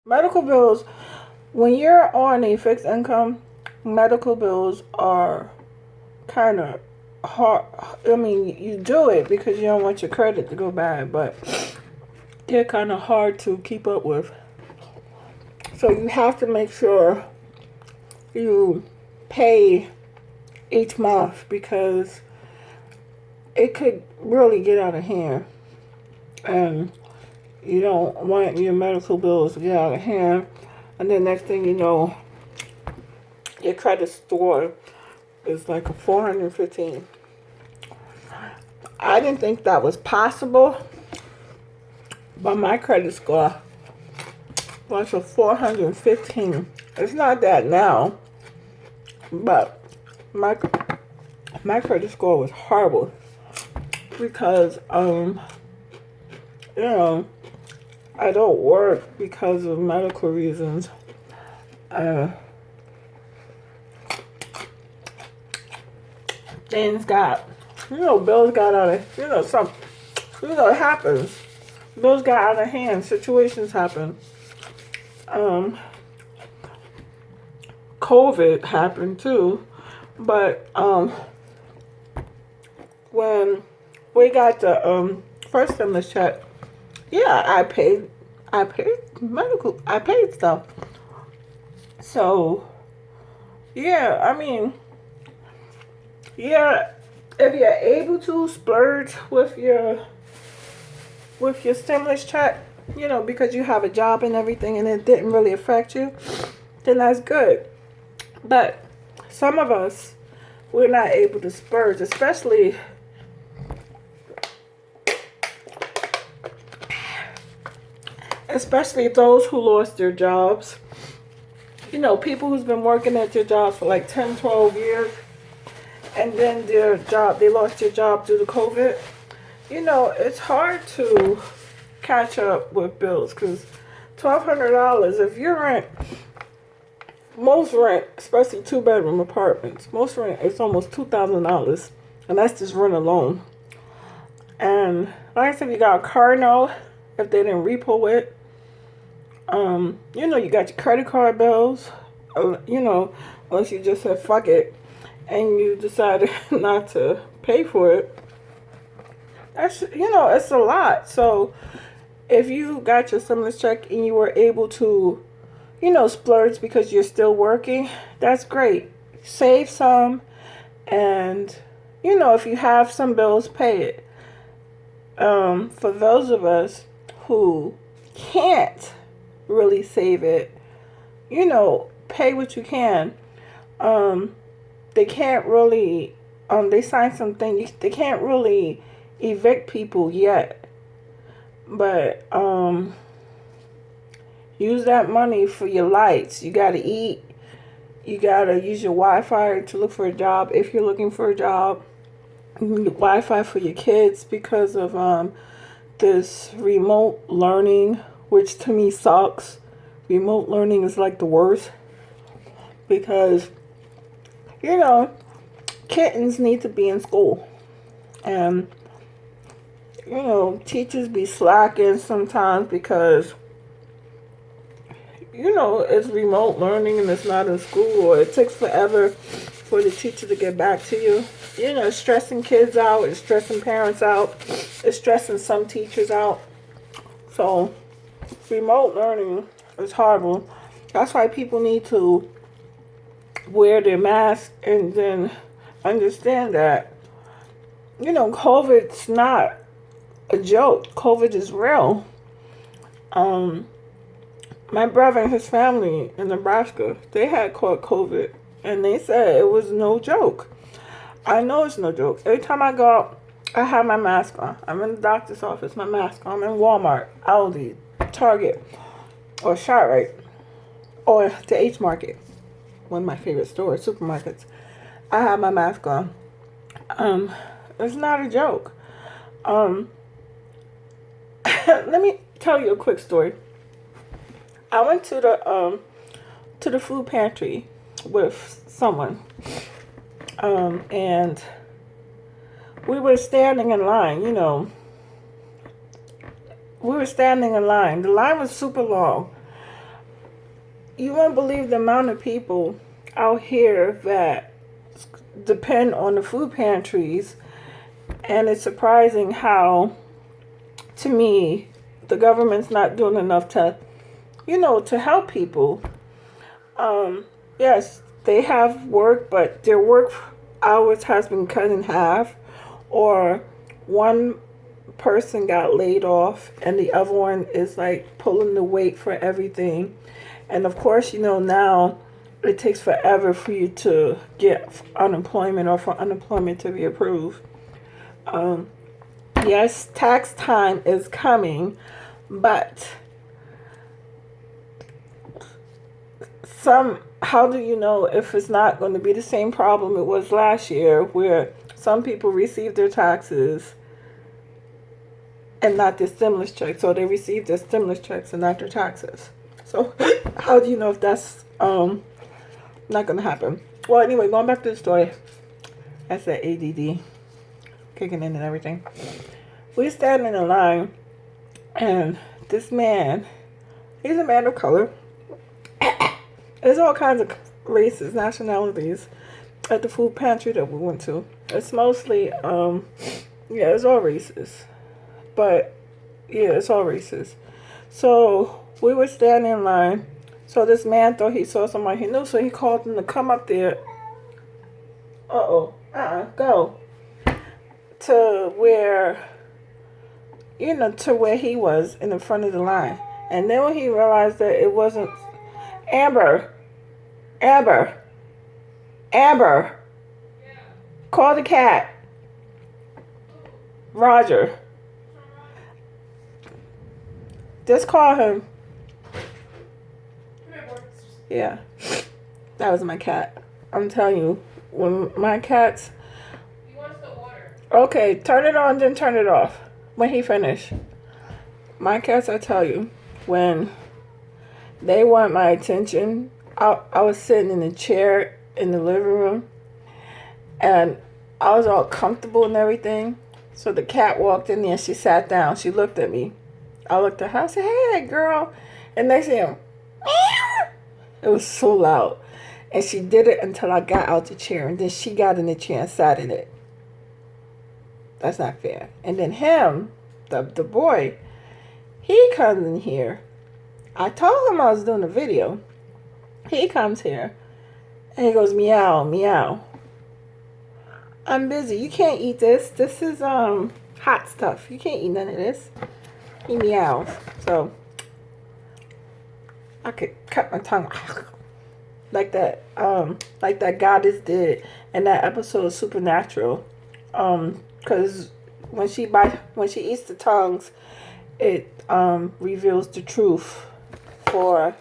Medical bills, when you're on a fixed income, medical bills are kind of hard. I mean, you do it because you don't want your credit to go bad, but they're kind of hard to keep up with. So you have to make sure you pay each month because it could really get out of hand. And you don't want your medical bills to get out of hand. And then next thing you know, your credit score is like a 415. I didn't think that was possible, but my credit score was a 415. It's not that now, but my credit score was horrible because you know, I don't work because of medical reasons. Things got, bills got out of, it happens. Bills got out of hand. Situations happen. COVID happened too, but when we got the first stimulus check, yeah, I paid stuff. So yeah, I mean, yeah, if you're able to splurge with your stimulus check, because you have a job and everything and it didn't really affect you, then that's good. But some of us, we're not able to splurge, especially those who lost their jobs. People who's been working at their jobs for like 10, 12 years, and then they lost their job due to COVID. It's hard to catch up with bills because $1,200, if your rent, most rent, especially 2-bedroom apartments, most rent is almost $2,000, and that's just rent alone. And like I said, you got a car note if they didn't repo it. You got your credit card bills, unless you just said fuck it and you decided not to pay for it. That's, it's a lot. So if you got your stimulus check and you were able to, splurge because you're still working, that's great. Save some, and, if you have some bills, pay it. For those of us who can't really save it, pay what you can. They can't really, they signed something, they can't really evict people yet, but use that money for your lights. You gotta eat, you gotta use your Wi-Fi to look for a job if you're looking for a job. You need Wi-Fi for your kids because of this remote learning, which to me sucks. Remote learning is like the worst because, kittens need to be in school. And, teachers be slacking sometimes because, it's remote learning and it's not in school, or it takes forever for the teacher to get back to you. It's stressing kids out, it's stressing parents out, it's stressing some teachers out. So, remote learning is horrible. That's why people need to wear their mask and then understand that, COVID's not a joke. COVID is real. My brother and his family in Nebraska, they had caught COVID, and they said it was no joke. I know it's no joke. Every time I go out, I have my mask on. I'm in the doctor's office, my mask on. I'm in Walmart, Aldi, Target, or ShopRite, or the H Market, one of my favorite stores, supermarkets. I have my mask on. It's not a joke. Let me tell you a quick story. I went to the food pantry with someone, and we were standing in line. We were standing in line. The line was super long. you won't believe the amount of people out here that depend on the food pantries, and it's surprising how, to me, the government's not doing enough to, to help people. Yes, they have work, but their work hours has been cut in half, or one person got laid off and the other one is like pulling the weight for everything. And of course, now it takes forever for you to get unemployment or for unemployment to be approved. Yes, tax time is coming, but how do you know if it's not going to be the same problem it was last year, where some people received their taxes and not their stimulus checks, so they received their stimulus checks and not their taxes? So how do you know if that's not going to happen? Well, anyway, going back to the story. That's that ADD kicking in and everything. We're standing in line, and this man, he's a man of color. There's all kinds of races, nationalities at the food pantry that we went to. It's mostly, it's all races. But, yeah, it's all races. So, we were standing in line. So, this man thought he saw somebody he knew, so he called him to come up there. Go. To where he was in the front of the line. And then when he realized that it wasn't Amber. Call the cat. Roger. Just call him. Yeah. That was my cat. I'm telling you, when my cats... He wants the water. Okay, turn it on, then turn it off. When he finish. My cats, I tell you, when they want my attention, I was sitting in a chair in the living room, and I was all comfortable and everything. So the cat walked in there, she sat down, she looked at me. I looked at her, I said, "Hey, girl." And next thing, meow. It was so loud. And she did it until I got out the chair, and then she got in the chair and sat in it. That's not fair. And then him, the boy, he comes in here. I told him I was doing a video. He comes here, and he goes, "Meow, meow." I'm busy. You can't eat this. This is hot stuff. You can't eat none of this. He meows. So I could cut my tongue like that goddess did in that episode of Supernatural. Because when she eats the tongues, it reveals the truth for